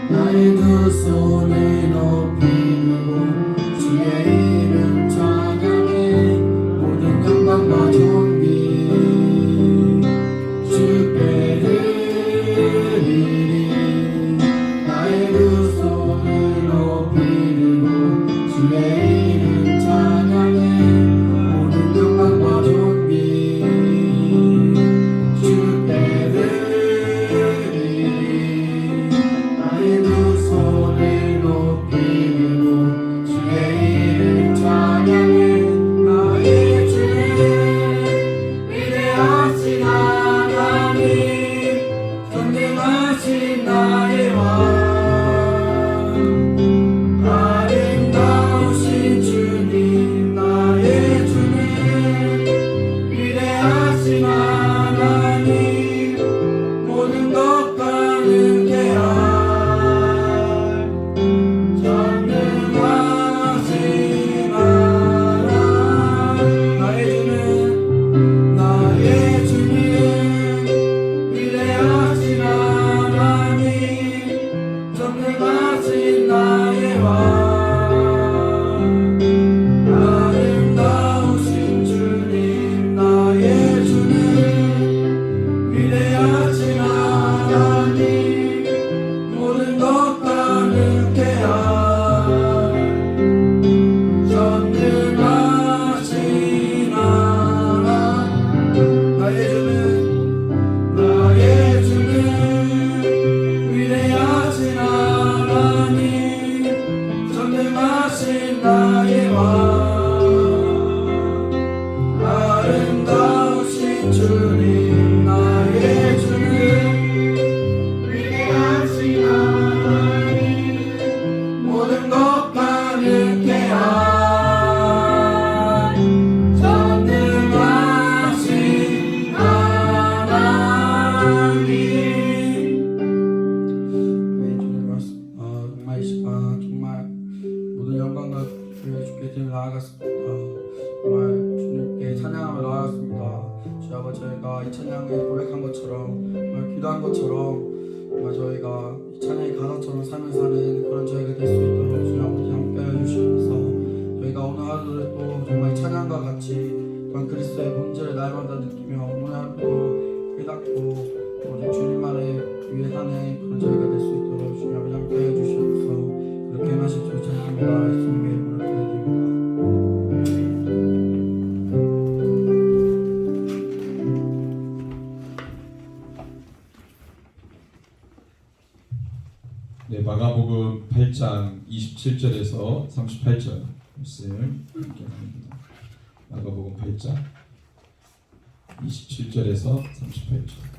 나의 두 손을 높이 들고 주의 이름 찬양해 모든 영광과 존귀 주께 드리리. 나의 두 손을 높이 들고 주의 이름 찬양해 모든 영광과 존귀 주께 드리리. 나의 두 손을 높이 들고 주의 이름 찬양해 나의 주 위대하신 하나님 존귀하신 나의 왕 아름다우신 주님 나의 주님 위대하신 하나님 모든 것 가능케 할 전능하신 하나님 나의 주님 위대하신 하나님 전능하신 나의 왕 아름다우신 주님 나의 주님 위대하신 하나님 모든 것 가능케 할 전능하신 하나님 나의 주는 위대하신 하나님 전능하신 나의 왕 아름다우신 주님 나의 주는 위대하신 하나님 모든 것 가능케 할 전능하신 하나님. 정말 이 시간 정말 모든 영광과 주께 드리며 나아갔습니다. 정말 주님께 찬양하며 나아갔습니다. 주 아버지 저희가 이 찬양에 고백한 것처럼 정말 기도한 것처럼 정말 저희가 이 찬양의 가사처럼 살면서 사는 그런 저희가 될 수 있도록 주 아버지 함께하여 주시면서 저희가 오늘 하루를 또 정말 찬양과 같이 그런 그리스도의 본질을 날마다 느끼며 오늘 하루도 깨닫고 오직 주님만을 위해 사는 그런 저희가 될 수 있도록 주님 아버지 함께해 주시옵소서. 그렇게 하실 줄 찬양합니다. 예수님의 이름으로 기도드립니다. 네, 마가복음 8장 27절에서 38절 말씀 함께합니다. 마가복음 8장 27절에서 38절.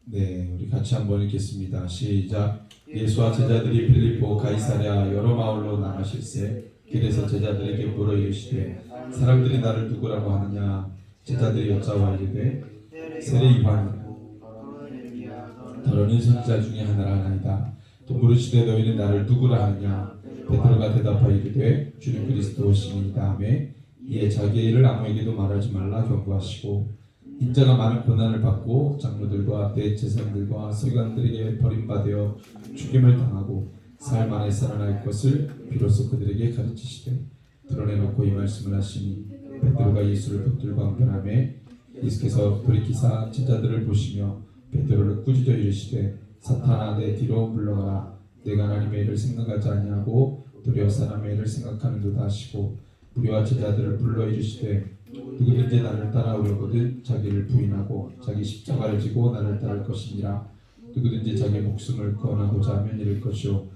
네, 우리 같이 한번 읽겠습니다. 시작. 예수와 제자들이 빌립보 가이사랴 여러 마을로 나가실새 길에서 제자들에게 물어 이르시되 사람들이 나를 누구라고 하느냐. 제자들이 여짜와 이르되 세례 요한이라 더러는 선지자 중에 하나라 하나이다. 또 물으시되 너희는 나를 누구라 하느냐. 베드로가 대답하여 이르되 주는 그리스도시니이다 하매 이에 자기의 일을 아무에게도 말하지 말라 경고하시고 인자가 많은 고난을 받고 장로들과 대제사장들과 서기관들에게 버림받아 죽임을 당하고 삶 안에 살아날 것을 비로소 그들에게 가르치시되 드러내놓고 이 말씀을 하시니 베드로가 예수를 붙들고 항변하매 예수께서 돌이키사 제자들을 보시며 베드로를 꾸짖어 이르시되 사탄아 내 뒤로 물러가라. 내가 하나님의 일을 생각하지 아니하고 도리어 사람의 일을 생각하는도다 하시고 우리와 제자들을 불러 이르시되 누구든지 나를 따라오려거든 자기를 부인하고 자기 십자가를 지고 나를 따를 것이니라. 누구든지 자기 목숨을 구원하고자 하면 잃을 것이요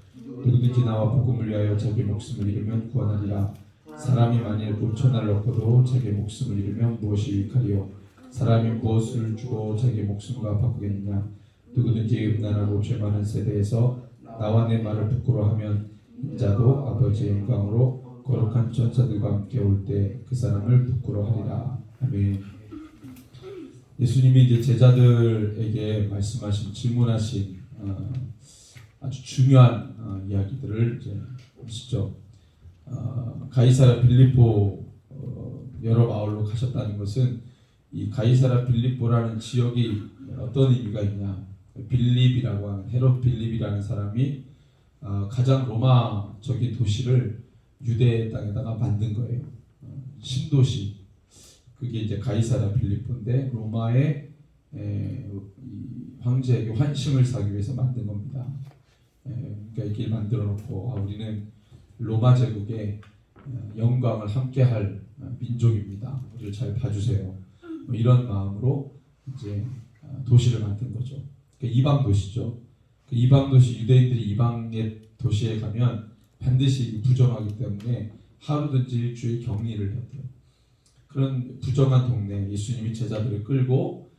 누구든지 나와 복음을 위하여 자기 목숨을 잃으면 구원하리라. 사람이 만일 5,000을 얻고도 자기 목숨을 잃으면 무엇이 유익하리요. 사람이 무엇을 주고 자기 목숨과 바꾸겠느냐. 누구든지 음란하고 죄 많은 세대에서 나와 내 말을 부끄러워하면 인자도 아버지의 영광으로 거룩한 천사들과 함께 올 때 그 사람을 부끄러워하리라. 아멘. 예수님이 이제 제자들에게 말씀하신 질문하신 아주 중요한 이야기들을 이제 보시죠. 가이사라 빌립보 여러 마을로 가셨다는 것은 이 가이사라 빌립보라는 지역이 어떤 의미가 있냐? 빌립이라고 하는 헤롯 빌립이라는 사람이 가장 로마적인 도시를 유대 땅에다가 만든 거예요. 신도시. 그게 이제 가이사라 빌립보인데 로마의 이 황제에게 환심을 사기 위해서 만든 겁니다. 그러니까 이렇게 만들어 놓고 우리는 로마 제국의 영광을 함께할 민족입니다. 우리를 잘 봐주세요. 뭐 이런 마음으로 이제 도시를 만든 거죠. 그러니까 이방 도시죠. 그 이방 도시 유대인들이 이방의 도시에 가면 반드시 부정하기 때문에 하루든지 일주일 격리를 해야 돼요. 그런 부정한 동네 예수님이 제자들을 끌고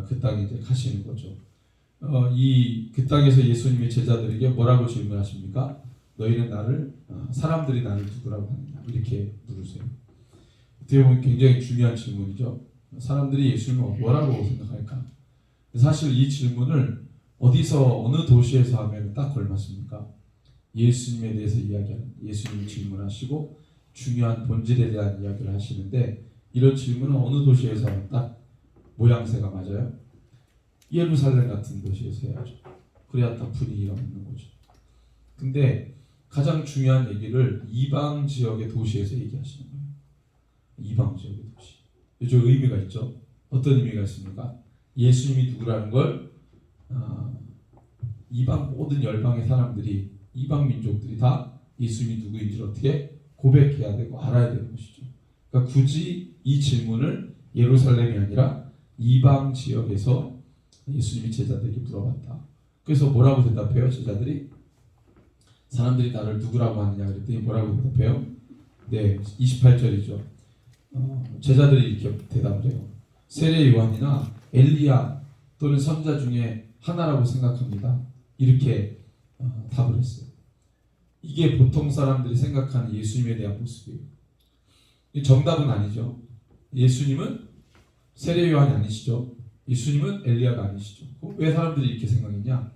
그 땅에 이제 가시는 거죠. 그 땅에서 예수님의 제자들에게 뭐라고 질문하십니까? 너희는 나를 사람들이 나를 누구라고 하느냐 이렇게 물으세요. 어떻게 보면 굉장히 중요한 질문이죠. 사람들이 예수님을 뭐라고 생각할까? 사실 이 질문을 어디서 어느 도시에서 하면 딱 걸맞습니까? 예수님에 대해서 이야기하는 예수님이 질문하시고 중요한 본질에 대한 이야기를 하시는데 이런 질문은 어느 도시에서 하면 딱 모양새가 맞아요? 예루살렘 같은 도시에서 해야죠. 그래야 딱 분위기가 맞는 거죠. 근데 가장 중요한 얘기를 이방 지역의 도시에서 얘기하시는 거예요. 이방 지역의 도시. 좀 의미가 있죠. 어떤 의미가 있습니까? 예수님이 누구라는 걸 이방 모든 열방의 사람들이 이방 민족들이 다 예수님이 누구인지를 어떻게 고백해야 되고 알아야 되는 것이죠. 그러니까 굳이 이 질문을 예루살렘이 아니라 이방 지역에서 예수님이 제자들에게 물어봤다. 그래서 뭐라고 대답해요? 제자들이 사람들이 나를 누구라고 하느냐 그랬더니 뭐라고 대답해요? 네, 28절이죠. 제자들이 이렇게 대답을 해요. 세례 요한이나 엘리야 또는 선자 중에 하나라고 생각합니다. 이렇게 답을 했어요. 이게 보통 사람들이 생각하는 예수님에 대한 모습이에요. 정답은 아니죠. 예수님은 세례 요한이 아니시죠. 예수님은 엘리야가 아니시죠. 그럼 왜 사람들이 이렇게 생각했냐?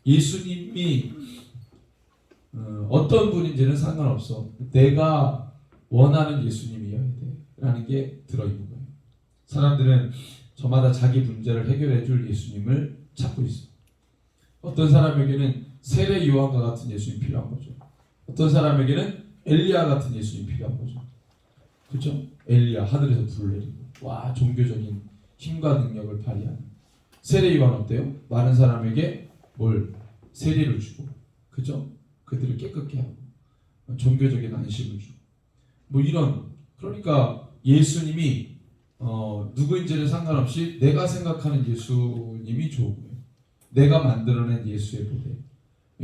예수님이 어떤 분인지는 상관없어. 내가 원하는 예수님이어야 돼. 라는 게 들어있는 거예요. 사람들은 저마다 자기 문제를 해결해 줄 예수님을 찾고 있어요. 어떤 사람에게는 세례 요한과 같은 예수님이 필요한 거죠. 어떤 사람에게는 엘리야 같은 예수님이 필요한 거죠. 그렇죠? 엘리야 하늘에서 불을 내리고 와 종교적인 힘과 능력을 발휘하는 세례 요한 어때요? 많은 사람에게 뭘 세례를 주고 그죠? 그들을 깨끗게 하고 종교적인 안식을 주고 뭐 이런 그러니까 예수님이 누구인지는 상관없이 내가 생각하는 예수님이 좋은 거예요. 내가 만들어낸 예수의 모델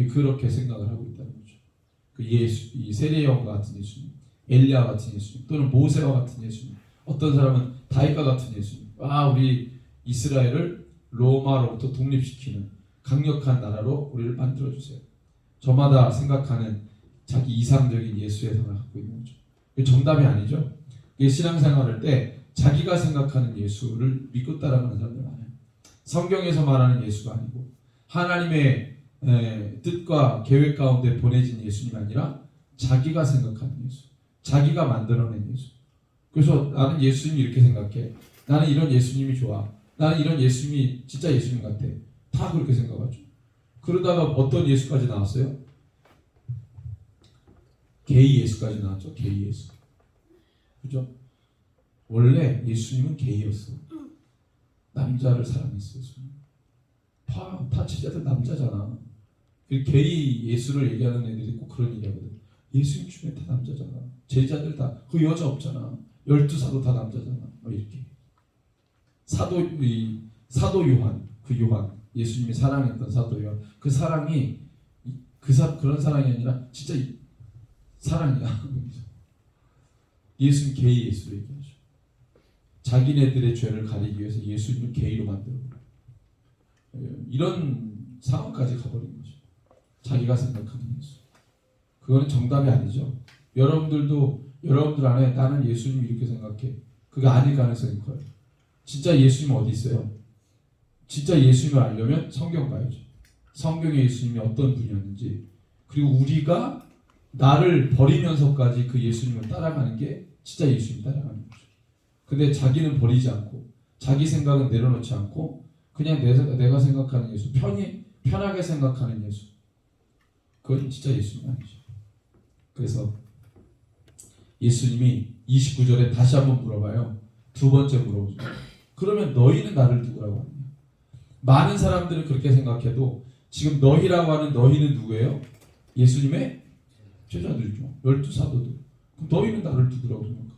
그렇게 생각을 하고 있다는 거죠. 그 예수, 이 세례 요한과 같은 예수님, 엘리야 같은 예수님, 또는 모세와 같은 예수님, 어떤 사람은 다윗과 같은 예수님. 우리 이스라엘을 로마로부터 독립시키는 강력한 나라로 우리를 만들어 주세요. 저마다 생각하는 자기 이상적인 예수의 상을 갖고 있는 거죠. 그게 정답이 아니죠. 신앙생활 할 때 자기가 생각하는 예수를 믿고 따라가는 사람들 많아요. 성경에서 말하는 예수가 아니고 하나님의 뜻과 계획 가운데 보내진 예수님이 아니라 자기가 생각하는 예수, 자기가 만들어낸 예수. 그래서 나는 예수님이 이렇게 생각해. 나는 이런 예수님이 좋아. 나는 이런 예수님이 진짜 예수님 같아. 다 그렇게 생각하죠. 그러다가 어떤 예수까지 나왔어요? 게이 예수까지 나왔죠. 게이 예수. 그죠? 원래 예수님은 게이였어. 남자를 사랑했어요. 다 제자들 남자잖아. 게이 예수를 얘기하는 애들이 꼭 그런 얘기하거든. 예수님 주변에 다 남자잖아. 제자들 다 그 여자 없잖아. 12사도 다 남자잖아. 뭐 이렇게. 사도 요한, 그 요한, 예수님이 사랑했던 사도 요한, 그 사랑이 그런 사랑이 아니라 진짜 사랑이야. 예수님 게이 예수를 얘기하죠. 자기네들의 죄를 가리기 위해서 예수님을 게이로 만들어. 이런 상황까지 가버린 거죠. 자기가 생각하는 예수. 그거는 정답이 아니죠. 여러분들 안에 나는 예수님 이렇게 생각해. 그게 아닐 가능성이 커요. 진짜 예수님은 어디 있어요? 진짜 예수님을 알려면 성경 봐야죠. 성경에 예수님이 어떤 분이었는지, 그리고 우리가 나를 버리면서까지 그 예수님을 따라가는 게 진짜 예수님 따라가는 거죠. 근데 자기는 버리지 않고 자기 생각은 내려놓지 않고 그냥 내가 생각하는 예수, 편하게 생각하는 예수, 그건 진짜 예수님 아니죠. 그래서 예수님이 29절에 다시 한번 물어봐요. 두 번째 물어보죠. 그러면 너희는 나를 누구라고 하느냐? 많은 사람들은 그렇게 생각해도 지금 너희라고 하는 너희는 누구예요? 예수님의 제자들이죠. 12사도들. 그럼 너희는 나를 누구라고 생각해?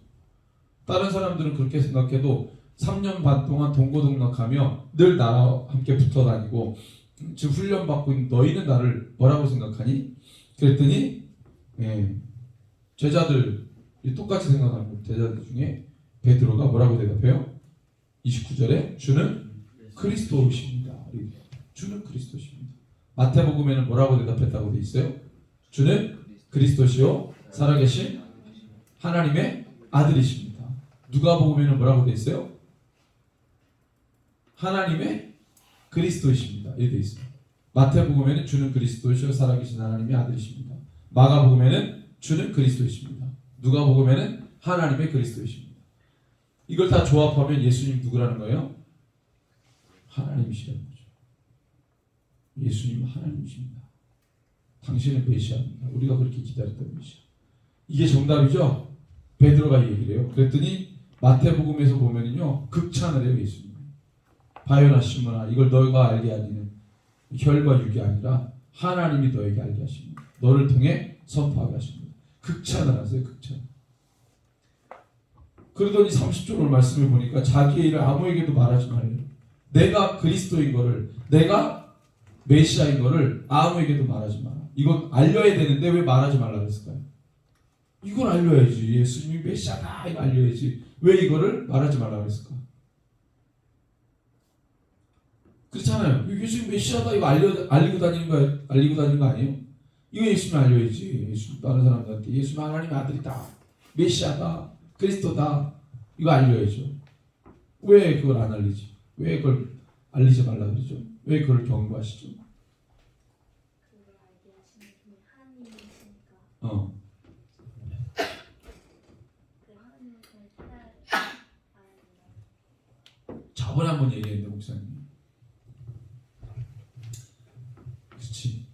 다른 사람들은 그렇게 생각해도 3년 반 동안 동고동락하며 늘 나와 함께 붙어 다니고 지금 훈련받고 있는 너희는 나를 뭐라고 생각하니? 그랬더니 제자들 똑같이 생각하는 제자들 중에 베드로가 뭐라고 대답해요? 29절에 주는 그리스도이십니다. 주는 그리스도십니다. 마태복음에는 뭐라고 대답했다고 돼 있어요? 주는 그리스도시요 살아계신 하나님의 아들이십니다. 누가복음에는 뭐라고 돼 있어요? 하나님의 그리스도이십니다. 이렇게 돼 있어요. 마태복음에는 주는 그리스도시요 살아계신 하나님의 아들이십니다. 마가복음에는 주는 그리스도이십니다. 누가복음에는 하나님의 그리스도이십니다. 이걸 다 조합하면 예수님 누구라는 거예요? 하나님이시라는 거죠. 예수님은 하나님이십니다. 당신은 메시아입니다. 우리가 그렇게 기다렸던 메시아. 이게 정답이죠? 베드로가 얘기를 해요. 그랬더니 마태복음에서 보면은요, 극찬을 해요, 예수님. 바요나 시몬아, 이걸 너희가 알게 하기는 혈과 육이 아니라 하나님이 너에게 알게 하십니다. 너를 통해 선포하게 하십니다. 극찬을 하세요, 극찬. 그러더니 30절 말씀을 보니까 자기의 일을 아무에게도 말하지 말래요. 내가 그리스도인 거를, 내가 메시아인 거를 아무에게도 말하지 마라. 이건 알려야 되는데 왜 말하지 말라 그랬을까요? 이걸 알려야지. 예수님이 메시아다 이거 알려야지. 왜 이거를 말하지 말라 그랬을까? 그렇잖아요. 예수님 메시아다 이거 알리고 다니는 거 아니에요? 이거 예수님 알려야지. 예수님 다른 사람들한테 예수님 하나님의 아들이다, 메시아다, 그리스도다 이거 알려야죠. 왜 그걸 안 알리지? 왜 그걸 알리지 말라 그러죠? 왜 그걸 경고하시죠? 그걸 알게 하시는 분이 하나님이시니까 그 하나님을 따라야 된다. 저번에 한번 얘기했는데 목사님. 그렇지.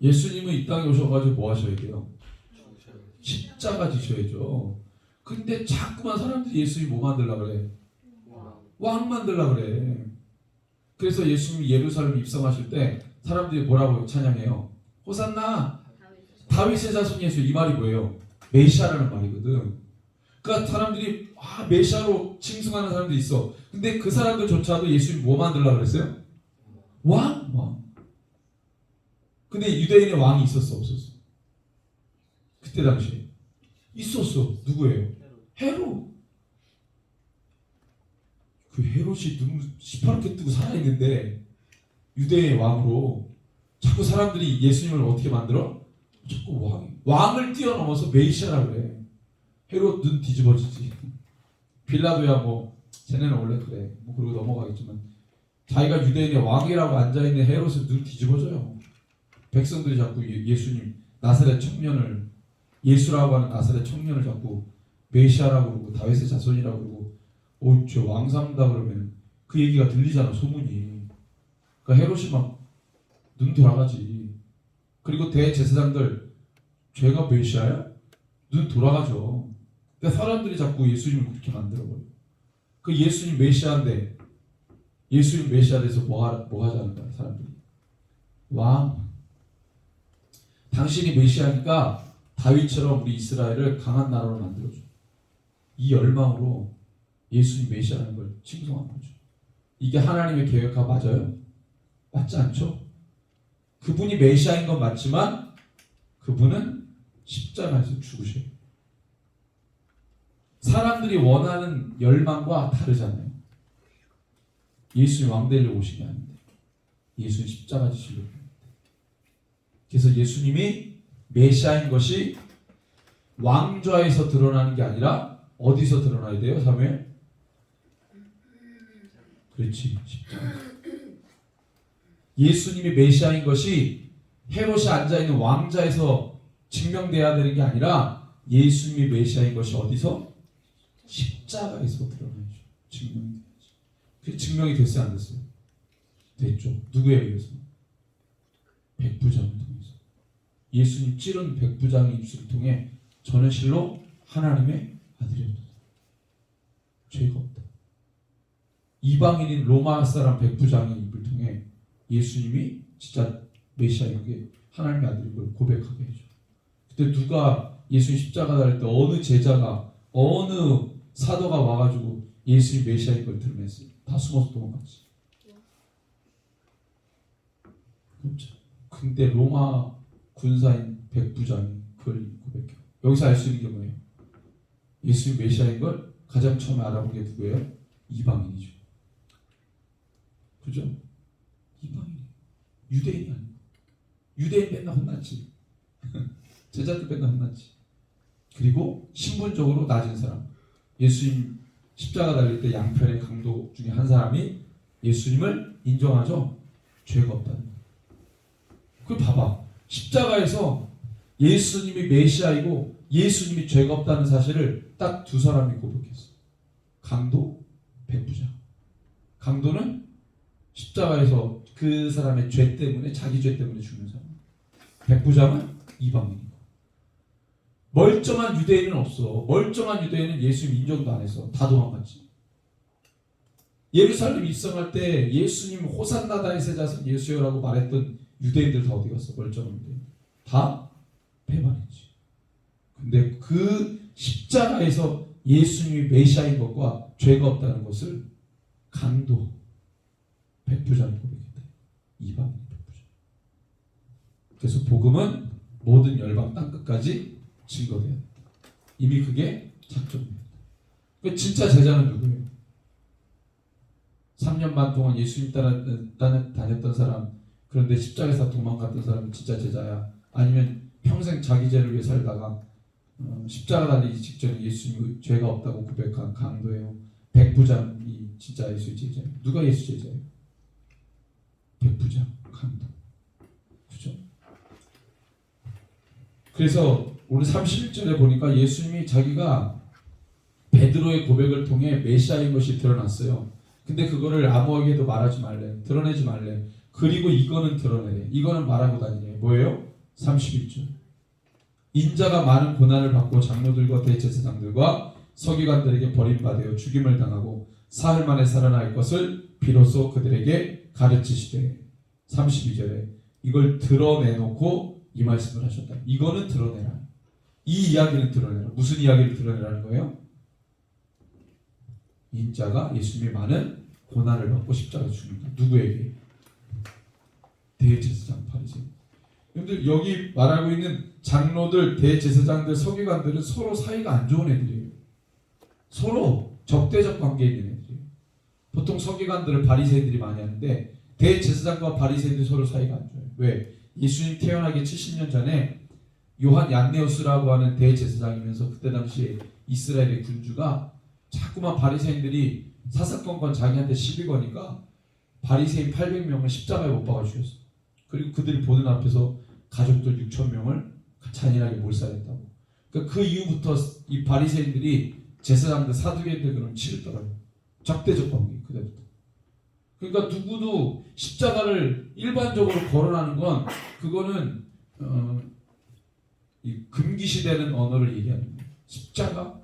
예수님은 이 땅에 오셔가지고 뭐 하셔야 돼요? 십자가 지셔야죠. 근데 자꾸만 사람들이 예수님 뭐 만들려고 그래? 왕 만들려고 그래. 그래서 예수님이 예루살렘 입성하실 때 사람들이 뭐라고 찬양해요? 호산나 다윗의 자손 예수. 이 말이 뭐예요? 메시아라는 말이거든. 그러니까 사람들이 메시아로 칭송하는 사람들이 있어. 근데 그 사람들조차도 예수님 뭐 만들려고 그랬어요? 왕. 근데 유대인의 왕이 있었어 없었어? 그때 당시에 있었어. 누구예요? 헤롯. 그 헤롯이 눈 시퍼렇게 뜨고 살아있는데 유대의 왕으로 자꾸 사람들이 예수님을 어떻게 만들어? 자꾸 왕을 뛰어넘어서 메시아라 그래. 헤롯 눈 뒤집어지지. 빌라도야 뭐 쟤네는 원래 그래. 뭐 그러고 넘어가겠지만 자기가 유대인의 왕이라고 앉아있는 헤롯은 눈 뒤집어져요. 백성들이 자꾸 예수님 나사렛 청년을, 예수라고 하는 나사렛 청년을 자꾸 메시아라고 그러고 다윗의 자손이라고 그러고 저 왕 삼다 그러면 그 얘기가 들리잖아, 소문이. 그러니까 헤롯이 막 눈 돌아가지. 그리고 대제사장들 죄가 메시아야? 눈 돌아가죠. 그러니까 사람들이 자꾸 예수님을 그렇게 만들어버려. 그 예수님 메시아인데 예수님 메시아 돼서 뭐 하자는 거야 사람들이? 왕. 당신이 메시아니까 다윗처럼 우리 이스라엘을 강한 나라로 만들어줘. 이 열망으로 예수님 메시아라는 걸 칭송한 거죠. 이게 하나님의 계획과 맞아요? 맞지 않죠? 그분이 메시아인 건 맞지만 그분은 십자가에서 죽으셔요. 사람들이 원하는 열망과 다르잖아요. 예수님 왕 되려고 오신 게 아닌데 예수님 십자가 지시려고. 그래서 예수님이 메시아인 것이 왕좌에서 드러나는 게 아니라 어디서 드러나야 돼요? 사무엘? 그렇지, 십자가. 예수님이 메시아인 것이 헤롯이 앉아있는 왕자에서 증명돼야 되는 게 아니라 예수님이 메시아인 것이 어디서? 십자가에서 드러나죠. 증명이 돼야죠. 그게 증명이 됐어요, 안 됐어요? 됐죠. 누구에 의해서? 백부장을 통해서. 예수님 찌른 백부장의 입술을 통해 저는 실로 하나님의 아들이었다. 죄가 없다. 이방인인 로마 사람 백부장의 입을 통해 예수님이 진짜 메시아인 게 하나님의 아들인 걸 고백하게 해줘. 그때 누가 예수님 십자가 달릴 때 어느 제자가 어느 사도가 와가지고 예수님 메시아인 걸 드러냈어요. 다 숨어서 도망갔지. 그렇죠. 근데 로마 군사인 백부장이 그걸 고백해요. 여기서 알 수 있는 게 뭐예요? 예수님 메시아인 걸 가장 처음에 알아본 게 누구예요? 이방인이죠. 그죠? 이방인. 유대인이 아니고. 유대인 맨날 혼났지. 제자들 맨날 혼났지. 그리고 신분적으로 낮은 사람. 예수님 십자가 달릴 때 양편의 강도 중에 한 사람이 예수님을 인정하죠. 죄가 없다는 거예요. 그 봐봐. 십자가에서 예수님이 메시아이고 예수님이 죄가 없다는 사실을 딱 두 사람이 고백했어. 강도, 백부장. 강도는 십자가에서 그 사람의 죄 때문에 자기 죄 때문에 죽는 사람. 백부장은 이방인이고. 멀쩡한 유대인은 없어. 멀쩡한 유대인은 예수님 인정도 안 해서 다 도망갔지. 예루살렘 입성할 때 예수님 호산나 다윗의 자손 예수여라고 말했던 유대인들 다 어디 갔어? 멀쩡한 유대인. 다 배반했지. 근데 그 십자가에서 예수님이 메시아인 것과 죄가 없다는 것을 강도 백부장이 고백했다. 이방인 백부장. 그래서 복음은 모든 열방 땅끝까지 증거돼야 된다. 이미 그게 작정돼야 된다. 그 진짜 제자는 누구예요? 3년 반 동안 예수님 따라 다녔던 사람, 그런데 십자가에서 도망갔던 사람이 진짜 제자야? 아니면 평생 자기 죄를 위해 살다가 십자가 달리기 직전에 예수님이 죄가 없다고 고백한 강도예요? 백부장이 진짜 예수의 제자예요? 누가 예수 제자예요? 백부장, 강도. 그죠? 그래서 오늘 31절에 보니까 예수님이 자기가 베드로의 고백을 통해 메시아인 것이 드러났어요. 근데 그거를 아무에게도 말하지 말래. 드러내지 말래. 그리고 이거는 드러내래. 이거는 말하고 다니래. 뭐예요? 31절. 인자가 많은 고난을 받고 장로들과 대제사장들과 서기관들에게 버림받아 죽임을 당하고 사흘 만에 살아날 것을 비로소 그들에게 가르치시되 32절에 이걸 드러내놓고 이 말씀을 하셨다. 이거는 드러내라. 이 이야기는 드러내라. 무슨 이야기를 드러내라는 거예요? 인자가 예수님이 많은 고난을 받고 십자가에 죽는다. 누구에게? 대제사장 바리새인. 여러분들 여기 말하고 있는 장로들, 대제사장들, 서기관들은 서로 사이가 안 좋은 애들이에요. 서로 적대적 관계에 있는 애들이에요. 보통 서기관들을 바리새인들이 많이 하는데 대제사장과 바리새인들이 서로 사이가 안 좋아요. 왜? 예수님 태어나기 70년 전에 요한 얀네오스라고 하는 대제사장이면서 그때 당시에 이스라엘의 군주가 자꾸만 바리새인들이 사사건건 자기한테 시비 거니까 바리새인 800명을 십자가에 못 박아 죽였어. 그리고 그들이 보는 앞에서 가족들 6,000명을 잔인하게 몰살했다고. 그러니까 그 이후부터 이 바리새인들이 제사장들, 사두개인들 그럼 치르더라고요. 적대적 관계 그때부터. 그러니까 누구도 십자가를 일반적으로 거론하는 건 그거는 이 금기시되는 언어를 얘기하는 거예요. 십자가?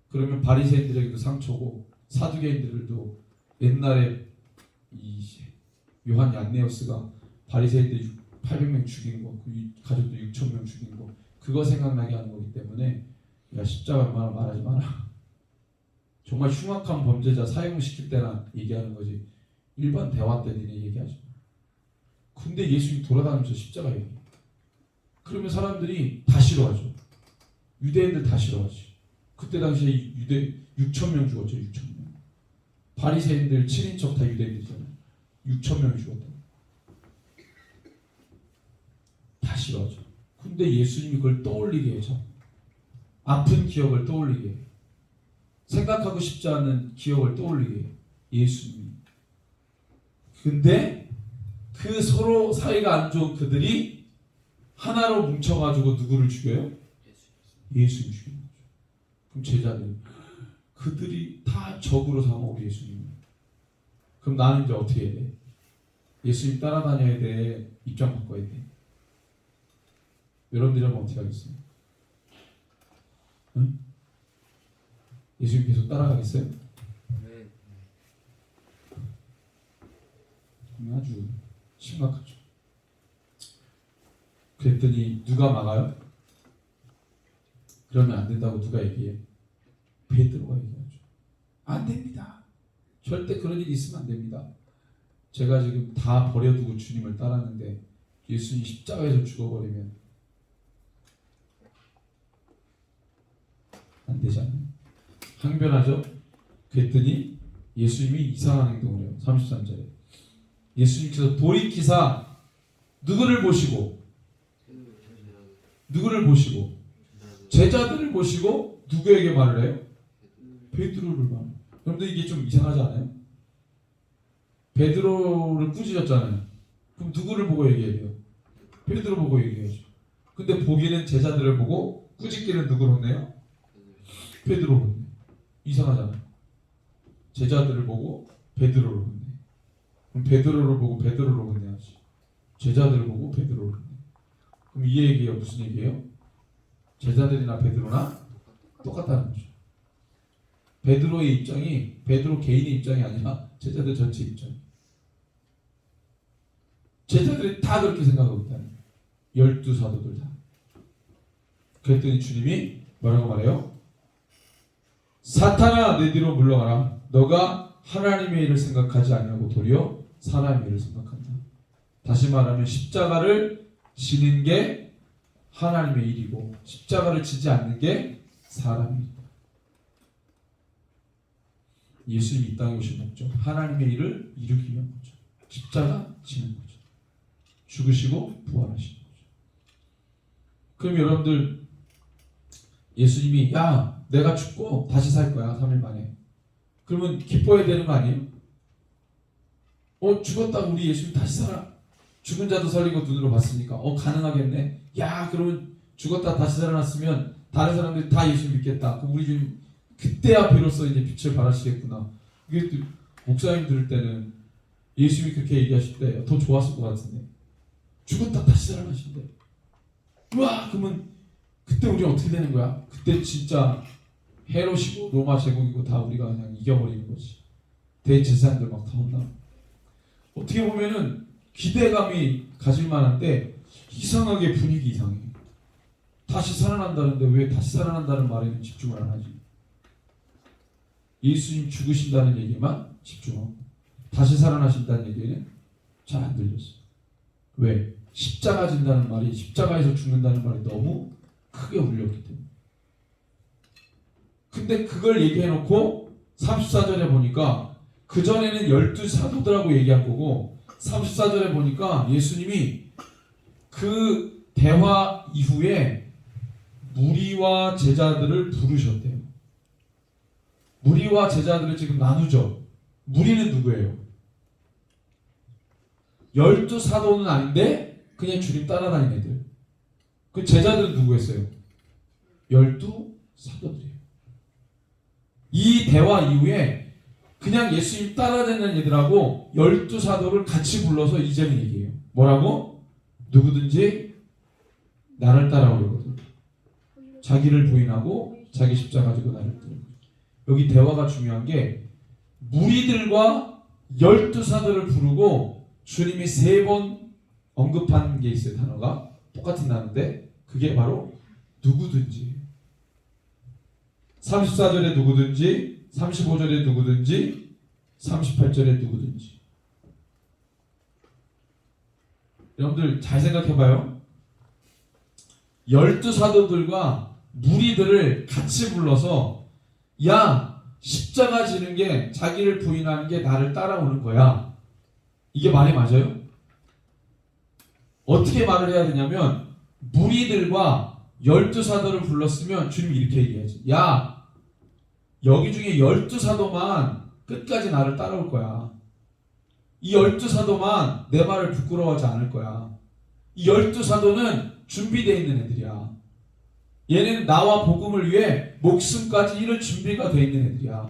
그러면 바리새인들에게도 상처고 사두개인들도 옛날에 이 요한 얀네오스가 바리새인들 800명 죽인 거, 그 가족도 6,000명 죽인 거 그거 생각나게 하는 거기 때문에 야 십자가 얼마나 말하지 마라. 정말 흉악한 범죄자 사형시킬 때나 얘기하는 거지 일반 대화 때 니네 얘기하지 마. 근데 예수님이 돌아다니면서 십자가 얘기해. 그러면 사람들이 다 싫어하죠. 유대인들 다 싫어하지. 그때 당시에 유대 6,000명 죽었죠. 6,000명. 바리새인들 7인척 다 유대인들이잖아요. 6,000명이 죽었다. 다 싫어하죠. 근데 예수님이 그걸 떠올리게 해줘. 아픈 기억을 떠올리게 해. 생각하고 싶지 않은 기억을 떠올리게 해. 예수님이 근데 그 서로 사이가 안 좋은 그들이 하나로 뭉쳐가지고 누구를 죽여요? 예수님 죽이는 거죠. 그럼 제자들이 그들이 다 적으로 삼아 예수님. 그럼 나는 이제 어떻게 해야 돼? 예수님 따라다녀야 돼? 입장 바꿔야 돼? 여러분들이라면 어떻게 하겠어요? 응? 예수님 계속 따라가겠어요? 아주 심각하죠. 그랬더니 누가 막아요? 그러면 안 된다고 누가 얘기해? 베드로가 얘기하죠. 안 됩니다. 절대 그런 일이 있으면 안 됩니다. 제가 지금 다 버려두고 주님을 따랐는데 예수님 십자가에서 죽어버리면 안 되잖아요. 항변하죠. 그랬더니 예수님이 이상한 행동을 해요. 33절에 예수님께서 돌이키사 누구를 보시고 제자들을 보시고 누구에게 말을 해요? 베드로를 말해요. 여러분들 이게 좀 이상하지 않아요? 베드로를 꾸짖었잖아요. 그럼 누구를 보고 얘기해야 돼요? 베드로 보고 얘기해야죠. 근데 보기는 제자들을 보고 꾸짖기는 누구를 혼내요? 베드로를 혼내요. 이상하잖아요. 제자들을 보고 베드로를 혼내요. 그럼 베드로를 보고 베드로를 혼내야지. 제자들을 보고 베드로를 혼내요. 그럼 이 얘기가 무슨 얘기예요? 제자들이나 베드로나 똑같다는 거죠. 베드로의 입장이 베드로 개인의 입장이 아니라 제자들 전체 입장. 제자들이 다 그렇게 생각하고 있다는 거예요. 12사도들 다. 그랬더니 주님이 뭐라고 말해요? 사탄아 내 뒤로 물러가라. 너가 하나님의 일을 생각하지 아니하고 도리어 사람의 일을 생각한다. 다시 말하면 십자가를 지는 게 하나님의 일이고 십자가를 지지 않는 게 사람의 일이다. 예수님이 이 땅에 오신 목적 하나님의 일을 이루기 위한 거죠. 십자가 지는 거죠. 죽으시고 부활하신 거죠. 그럼 여러분들 예수님이 야 내가 죽고 다시 살 거야 3일 만에. 그러면 기뻐해야 되는 거 아니에요? 죽었다 우리 예수님 다시 살아. 죽은 자도 살리고 눈으로 봤으니까 가능하겠네. 야 그러면 죽었다 다시 살아났으면 다른 사람들이 다 예수 믿겠다. 그럼 우리 주님 그때야 비로소 이제 빛을 발하시겠구나. 이게 또 목사님 들을 때는 예수님이 그렇게 얘기하실 때 더 좋았을 것 같은데 죽었다 다시 살아나신대. 우와 그러면 그때 우리 어떻게 되는 거야? 그때 진짜 헤롯이고 로마 제국이고 다 우리가 그냥 이겨버리는 거지. 대제사장들 막 다 혼나. 어떻게 보면은 기대감이 가질 만한데 이상하게 분위기 이상해. 다시 살아난다는데 왜 다시 살아난다는 말에는 집중을 안 하지? 예수님 죽으신다는 얘기만 집중하고 다시 살아나신다는 얘기는 잘 안 들렸어. 왜? 십자가 진다는 말이 십자가에서 죽는다는 말이 너무 크게 울렸기 때문에. 근데 그걸 얘기해놓고 34절에 보니까 그전에는 12사도들하고 얘기한 거고 34절에 보니까 예수님이 그 대화 이후에 무리와 제자들을 부르셨대요. 무리와 제자들을 지금 나누죠. 무리는 누구예요? 12사도는 아닌데 그냥 주님 따라다니는 애들. 그 제자들은 누구였어요? 12사도들이에요. 이 대화 이후에 그냥 예수님 따라다니는 애들하고 12사도를 같이 불러서 이제는 얘기해요. 뭐라고? 누구든지 나를 따라오려거든. 자기를 부인하고 자기 십자가 가지고 나를 따르고. 여기 대화가 중요한 게 무리들과 12사도를 부르고 주님이 3번 언급한 게 있어요. 단어가 똑같은 단어인데 그게 바로 누구든지. 34절에 누구든지, 35절에 누구든지, 38절에 누구든지. 여러분들 잘 생각해봐요. 12사도들과 무리들을 같이 불러서 야 십자가 지는 게 자기를 부인하는 게 나를 따라오는 거야. 이게 말이 맞아요? 어떻게 말을 해야 되냐면 무리들과 12사도를 불렀으면 주님이 이렇게 얘기하지. 야 여기 중에 12사도만 끝까지 나를 따라올 거야. 이 12사도만 내 말을 부끄러워하지 않을 거야. 이 12사도는 준비되어 있는 애들이야. 얘는 나와 복음을 위해 목숨까지 잃을 준비가 되어 있는 애들이야.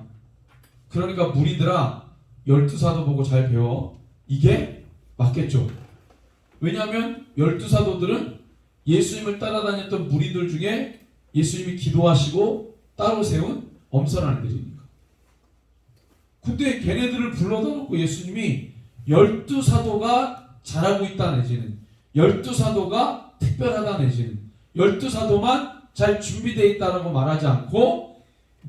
그러니까 무리들아, 12사도 보고 잘 배워. 이게 맞겠죠. 왜냐하면 12사도들은 예수님을 따라다녔던 무리들 중에 예수님이 기도하시고 따로 세운 엄선한 애들이니까. 근데 걔네들을 불러다 놓고 예수님이 12사도가 잘하고 있다 내지는 12사도가 특별하다 내지는 12사도만 잘 준비되어 있다라고 말하지 않고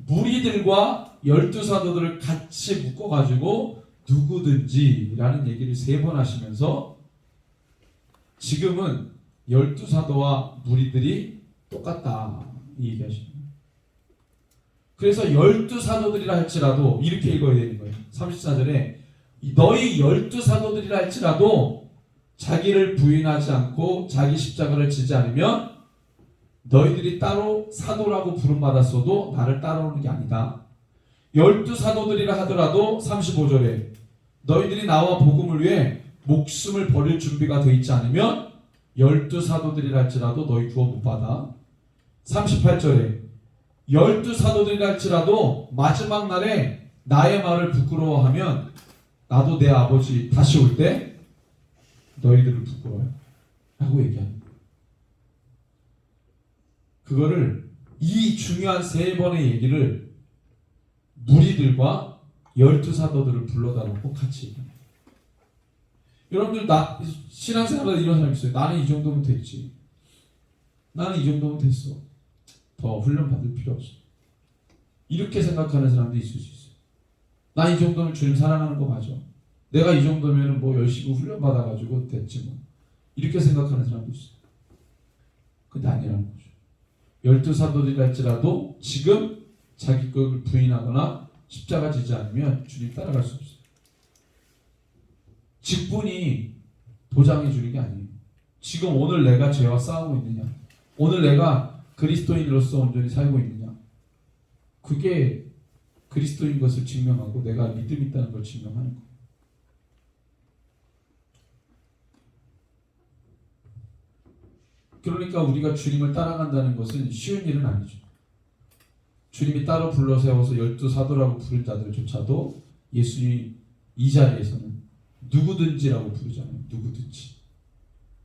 무리들과 12사도들을 같이 묶어가지고 누구든지 라는 얘기를 3번 하시면서 지금은 12사도와 무리들이 똑같다 이 얘기하십니다. 그래서 12사도들이라 할지라도 이렇게 읽어야 되는 거예요. 34절에 너희 12사도들이라 할지라도 자기를 부인하지 않고 자기 십자가를 지지 않으면 너희들이 따로 사도라고 부름받았어도 나를 따라오는 게 아니다. 12사도들이라 하더라도 35절에 너희들이 나와 복음을 위해 목숨을 버릴 준비가 되어 있지 않으면 12사도들이라 할지라도 너희 구원 못 받아. 38절에 12사도들이라 할지라도 마지막 날에 나의 말을 부끄러워하면 나도 내 아버지 다시 올 때 너희들을 부끄러워요 라고 얘기합니다. 그거를 이 중요한 3번의 얘기를 무리들과 12사도들을 불러다 놓고 같이 얘기합니다. 여러분들 신앙생활에 이런 사람 있어요. 나는 이 정도면 됐지. 나는 이 정도면 됐어. 더 훈련 받을 필요 없어. 이렇게 생각하는 사람도 있을 수 있어요. 나 이 정도면 주님 사랑하는 거 맞아. 내가 이 정도면 뭐 열심히 훈련 받아가지고 됐지 뭐. 이렇게 생각하는 사람도 있어요. 근데 아니라는 거죠. 12사도들이라 할지라도 지금 자기 것을 부인하거나 십자가 지지 않으면 주님 따라갈 수 없어요. 직분이 보장해 주는 게 아니에요. 지금 오늘 내가 죄와 싸우고 있느냐, 오늘 내가 그리스도인으로서 온전히 살고 있느냐, 그게 그리스도인 것을 증명하고 내가 믿음 있다는 걸 증명하는 거예요. 그러니까 우리가 주님을 따라간다는 것은 쉬운 일은 아니죠. 주님이 따로 불러 세워서 12사도라고 부른 자들조차도 예수님 이 자리에서는 누구든지라고 부르잖아요. 누구든지.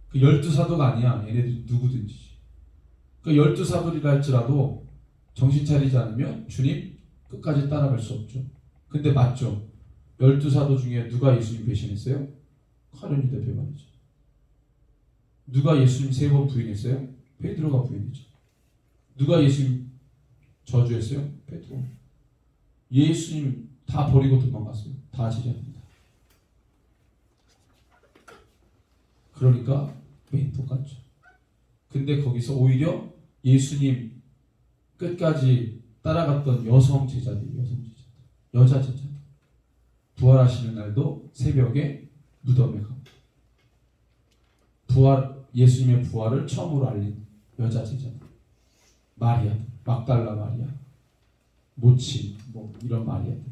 그 12사도가 아니야. 얘네들 누구든지. 그 12사도리라 할지라도 정신 차리지 않으면 주님 끝까지 따라갈 수 없죠. 근데 맞죠. 12사도 중에 누가 예수님 배신했어요? 카련 유다 베바니죠. 누가 예수님 3번 부인했어요? 베드로가 부인했죠. 누가 예수님 저주했어요? 베드로. 예수님 다 버리고 도망갔어요. 다 제자입니다. 그러니까 매일 똑같죠. 근데 거기서 오히려 예수님 끝까지 따라갔던 여성 제자들, 여자 제자들, 부활하시는 날도 새벽에 무덤에 가고 예수님의 부활을 처음으로 알린 여자 제자들, 마리아, 막달라 마리아, 모치, 뭐 이런 마리아들.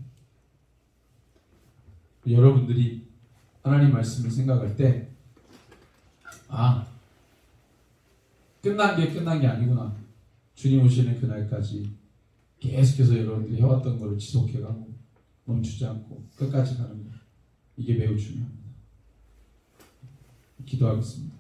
여러분들이 하나님 말씀을 생각할 때, 끝난 게 아니구나. 주님 오시는 그날까지 계속해서 여러분들이 해왔던 것을 지속해가고 멈추지 않고 끝까지 가는 것. 이게 매우 중요합니다. 기도하겠습니다.